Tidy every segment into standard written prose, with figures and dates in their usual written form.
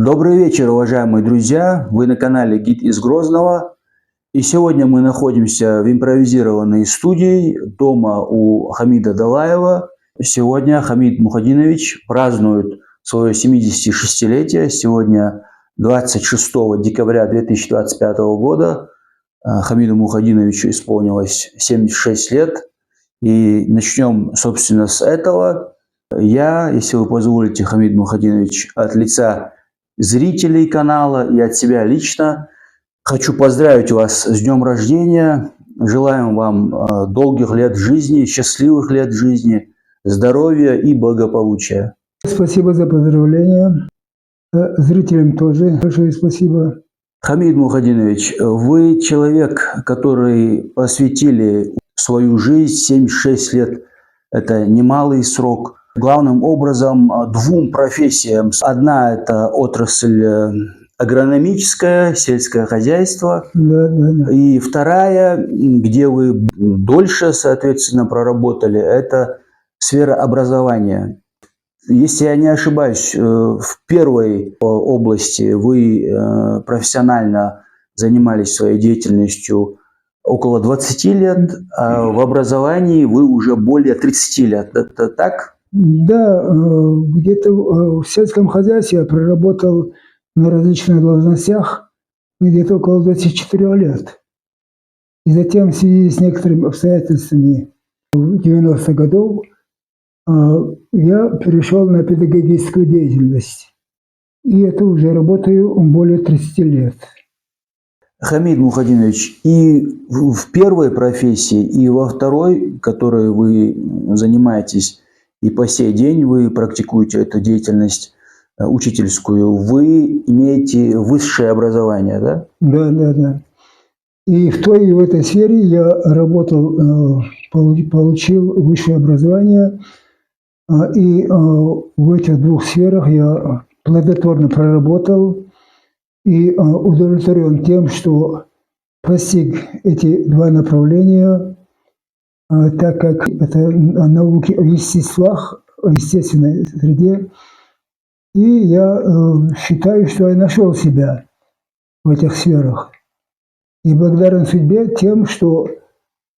Добрый вечер, уважаемые друзья! Вы на канале Гид из Грозного. И сегодня мы находимся в импровизированной студии дома у Хамида Далаева. Сегодня Хамид Мухадинович празднует свое 76-летие. Сегодня 26 декабря 2025 года. Хамиду Мухадиновичу исполнилось 76 лет. И начнем, собственно, с этого. Я, если вы позволите, Хамид Мухадинович, от лица зрителей канала и от себя лично хочу поздравить вас с днем рождения. Желаем вам долгих лет жизни, счастливых лет жизни, здоровья и благополучия. Спасибо за поздравления. Зрителям тоже большое спасибо. Хамид Мухадинович, вы человек, который посвятили свою жизнь, 76 лет, это немалый срок, главным образом двум профессиям. Одна – это отрасль агрономическая, сельское хозяйство. Да. И вторая, где вы дольше, соответственно, проработали, это сфера образования. Если я не ошибаюсь, в первой области вы профессионально занимались своей деятельностью около 20 лет, а в образовании вы уже более 30 лет. Это так? Да, где-то в сельском хозяйстве я проработал на различных должностях где-то около 24 лет. И затем в связи с некоторыми обстоятельствами в 90-х годов я перешел на педагогическую деятельность. И это уже работаю более 30 лет. Хамид Мухадинович, и в первой профессии, и во второй, которой вы занимаетесь, и по сей день вы практикуете эту деятельность учительскую, вы имеете высшее образование, да? Да. И в той и в этой сфере я работал, получил высшее образование. И в этих двух сферах я плодотворно проработал и удовлетворен тем, что постиг эти два направления, так как это науки о естествах, о естественной среде. И я считаю, что я нашел себя в этих сферах. И благодарен судьбе тем, что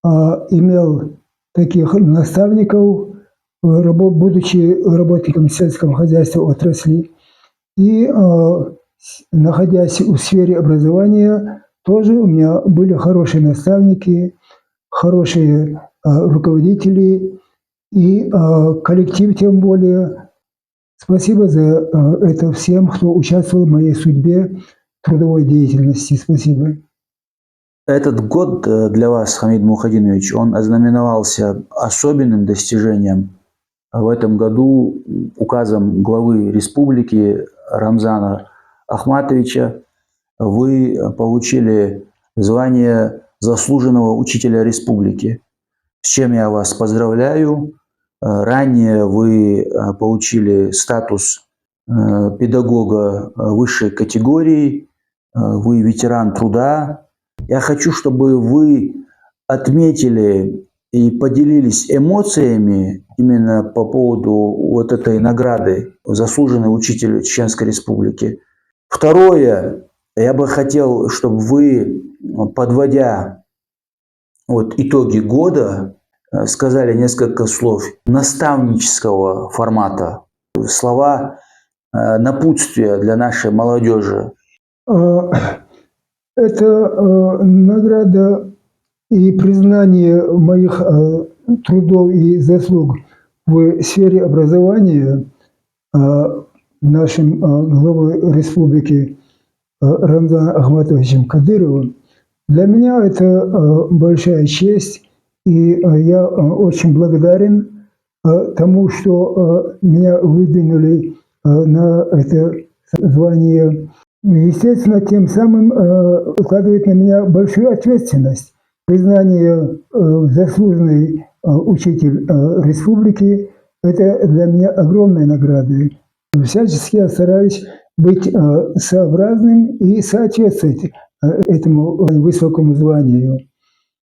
имел таких наставников, будучи работником сельского хозяйства отрасли, и находясь в сфере образования, тоже у меня были хорошие наставники, хорошие руководители и коллектив тем более. Спасибо за это всем, кто участвовал в моей судьбе трудовой деятельности. Спасибо. Этот год для вас, Хамид Мухадинович, он ознаменовался особенным достижением. В этом году указом главы республики Рамзана Ахматовича вы получили звание заслуженного учителя республики, с чем я вас поздравляю. Ранее вы получили статус педагога высшей категории, вы ветеран труда. Я хочу, чтобы вы отметили и поделились эмоциями именно по поводу вот этой награды «Заслуженный учитель Чеченской Республики». Второе, я бы хотел, чтобы вы, подводя итоги года, сказали несколько слов наставнического формата, слова напутствия для нашей молодежи. Это награда и признание моих трудов и заслуг в сфере образования нашим главой республики Рамзаном Ахматовичем Кадыровым. Для меня это большая честь, и я очень благодарен тому, что меня выдвинули на это звание. Естественно, тем самым укладывает на меня большую ответственность. Признание заслуженный учитель республики – это для меня огромная награда. Всячески я стараюсь быть сообразным и соответствовать этому высокому званию.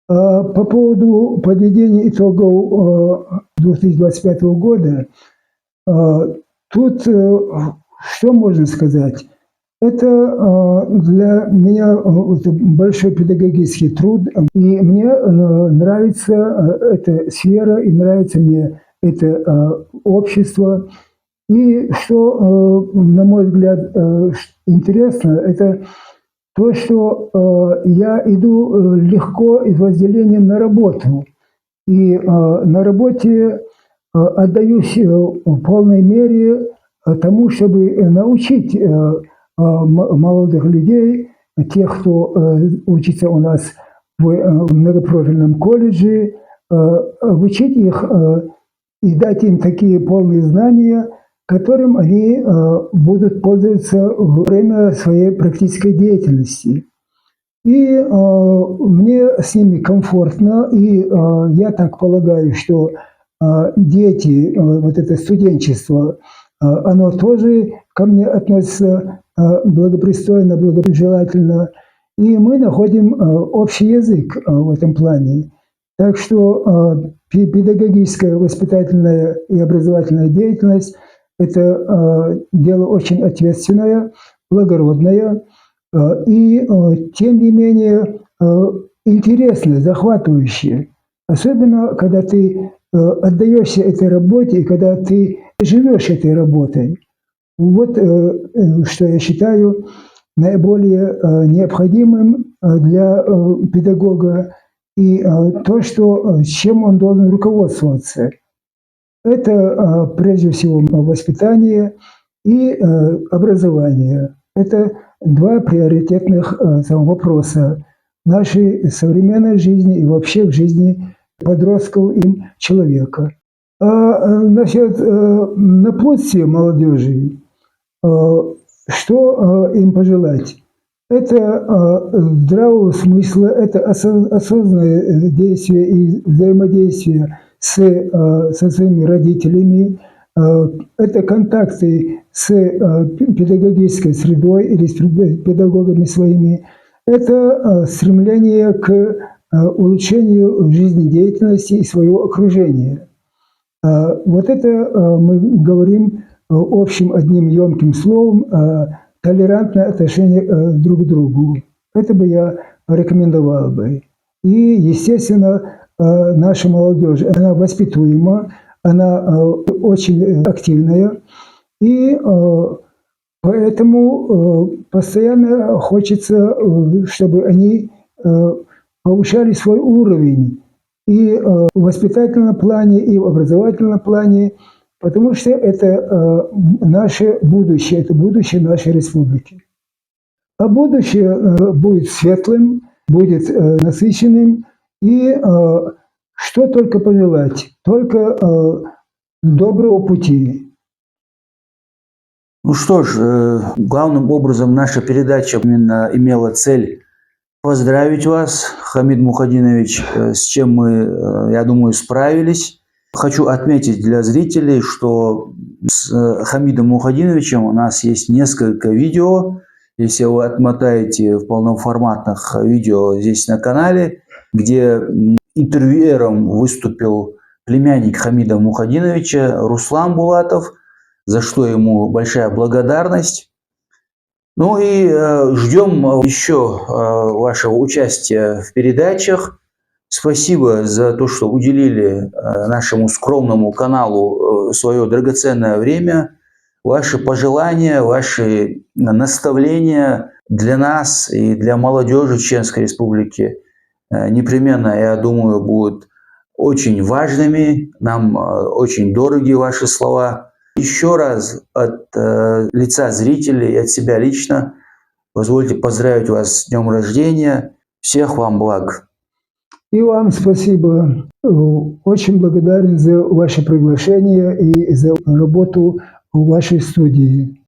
По поводу подведения итогов 2025 года, тут что можно сказать? Это для меня это большой педагогический труд, и мне нравится эта сфера, и нравится мне это общество. И что, на мой взгляд, интересно, это то, что я иду легко и с возделением на работу. И на работе отдаюсь в полной мере тому, чтобы научить молодых людей, тех, кто учится у нас в многопрофильном колледже, обучить их и дать им такие полные знания, которым они будут пользоваться во время своей практической деятельности. И мне с ними комфортно, и я так полагаю, что дети, вот это студенчество, оно тоже ко мне относится благопристойно, благожелательно, и мы находим общий язык в этом плане. Так что педагогическая, воспитательная и образовательная деятельность – это дело очень ответственное, благородное, и, тем не менее, интересное, захватывающее. Особенно, когда ты отдаешься этой работе и когда ты живешь этой работой. Вот что я считаю наиболее необходимым для педагога и то, чем он должен руководствоваться. Это прежде всего воспитание и образование. Это два приоритетных вопроса в нашей современной жизни и вообще в жизни подростков и человека. А насчет напутствия молодежи, что им пожелать? Это здравого смысла, это осознанное действие и взаимодействие со своими родителями, это контакты с педагогической средой или с педагогами своими, это стремление к улучшению жизнедеятельности и своего окружения. Вот это мы говорим общим одним емким словом толерантное отношение друг к другу. Это бы я рекомендовал бы. И, естественно, наша молодежь, она воспитуема, она очень активная, и поэтому постоянно хочется, чтобы они повышали свой уровень и в воспитательном плане, и в образовательном плане, потому что это наше будущее, это будущее нашей республики. А будущее будет светлым, будет насыщенным, и что только пожелать, только доброго пути. Ну что ж, главным образом наша передача именно имела цель поздравить вас, Хамид Мухадинович, с чем мы, я думаю, справились. Хочу отметить для зрителей, что с Хамидом Мухадиновичем у нас есть несколько видео. Если вы отмотаете в полноформатных видео здесь на канале, где интервьюером выступил племянник Хамида Мухадиновича Руслан Булатов, за что ему большая благодарность. Ну и ждем еще вашего участия в передачах. Спасибо за то, что уделили нашему скромному каналу свое драгоценное время. Ваши пожелания, ваши наставления для нас и для молодежи Чеченской Республики непременно, я думаю, будут очень важными. Нам очень дороги ваши слова. Еще раз от лица зрителей и от себя лично позвольте поздравить вас с днем рождения. Всех вам благ. И вам спасибо. Очень благодарен за ваше приглашение и за работу в вашей студии.